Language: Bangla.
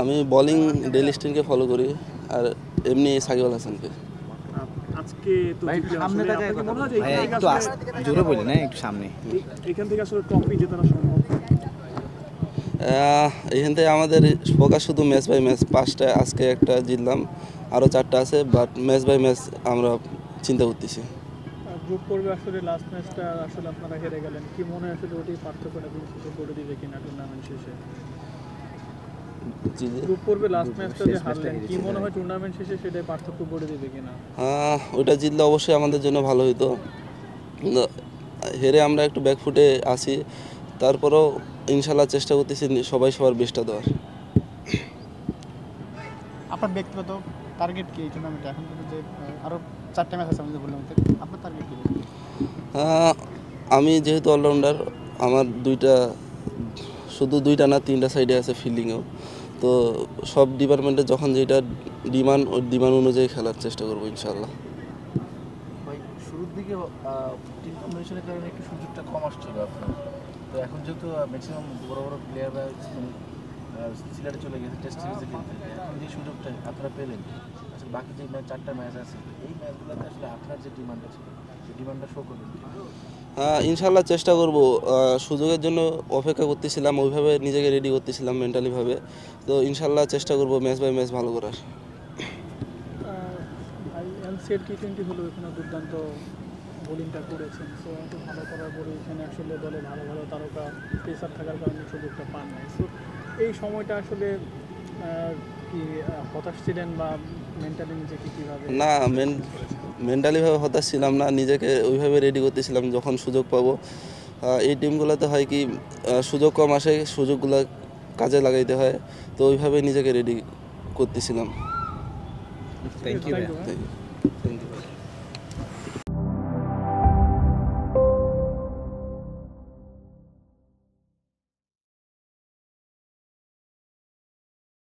আমি বোলিং ডেল স্টেনকে ফলো করি আর এমনি সাকিব আল হাসানকে। আজকে তো সামনে থেকে একটু জোরে বলি না, একটু সামনে। এখান থেকে আসলে ট্রফি জেতানো সম্ভব? এখান থেকে আমাদের ফোকাস শুধু ম্যাচ বাই ম্যাচ। 5টা আজকে একটা জিতলাম, আরও 4টা আছে, বাট ম্যাচ বাই ম্যাচ আমরা চিন্তা করতেছি। গ্রুপ পর্বে আসলে লাস্ট ম্যাচটা আসলে আপনারা হেরে গেলেন, কি মনে হয় আসলে ওটি পার্থক্যটা করে দিবে কিনা টুর্নামেন্ট শেষে? গ্রুপ পর্বে লাস্ট ম্যাচটা যে হারলেন, কি মনে হয় টুর্নামেন্ট শেষে সেটাই পার্থক্য করে দিবে কিনা? ওটা জিতলে অবশ্যই আমাদের জন্য ভালো হতো। হেরে আমরা একটু ব্যাকফুটে আসি, তারপরেও ইনশাল্লাহ চেষ্টা করতেছি সবাই সবার বেস্টটা দেওয়ার। আপনার ব্যক্তিগত টার্গেট কি এই টুর্নামেন্টে? এখন যে আরও 4টা ম্যাচ আছে, আমি যে বললাম, আপনার টার্গেট কি? আমি যেহেতু অলরাউন্ডার, আমার শুধু দুইটা না 3টা সাইডে আছে ফিল্ডিংয়েও, তো সব ডিপার্টমেন্টে যখন যেটা ডিমান্ড, ওই ডিমান্ড অনুযায়ী খেলার চেষ্টা করবো ইনশাল্লাহ। ভাই শুরুর দিকে টিম কম্বিনেশনের কারণে একটু সুযোগটা কম আসছিল আপনার, তো এখন যেহেতু ম্যাক্সিমাম বড় বড় প্লেয়াররা সিলেটে চলে গেছে টেস্ট সিরিজে খেলতে, এখন যে সুযোগটা আপনারা পেলেন, আসলে বাকি যে 4টা ম্যাচ আছে এই ম্যাচগুলোতে আসলে আপনার যে ডিমান্ডটা ছিল সেই ডিমান্ডটা শো করবেন? ইনশাল্লাহ চেষ্টা করব। সুযোগের জন্য অপেক্ষা করতেছিলাম, ওইভাবে নিজেকে রেডি করতেছিলাম মেন্টালিভাবে, তো ইনশাল্লাহ চেষ্টা করব ম্যাচ বাই ম্যাচ ভালো করার। এনসিএল টি20 হলো, এখানে দুর্দান্ত বোলিংটা করেছেন, সো এত ভালো করার পরে এখানে আসলে দলে ভালো ভালো তারকা পেসার থাকার কারণে সুযোগটা পান নাই। সো এই সময়টা আসলে কি হতাশ ছিলেন বা মেন্টালি নিজেকে কীভাবে? না, মেন্টালিভাবে হতাশ ছিলাম না, নিজেকে ওইভাবে রেডি করতেছিলাম যখন সুযোগ পাবো। এই টিমগুলোতে হয় কি, সুযোগ কম আসে, সুযোগগুলো কাজে লাগাইতে হয়, তো ওইভাবে নিজেকে রেডি করতেছিলাম। Thank you. Thank you.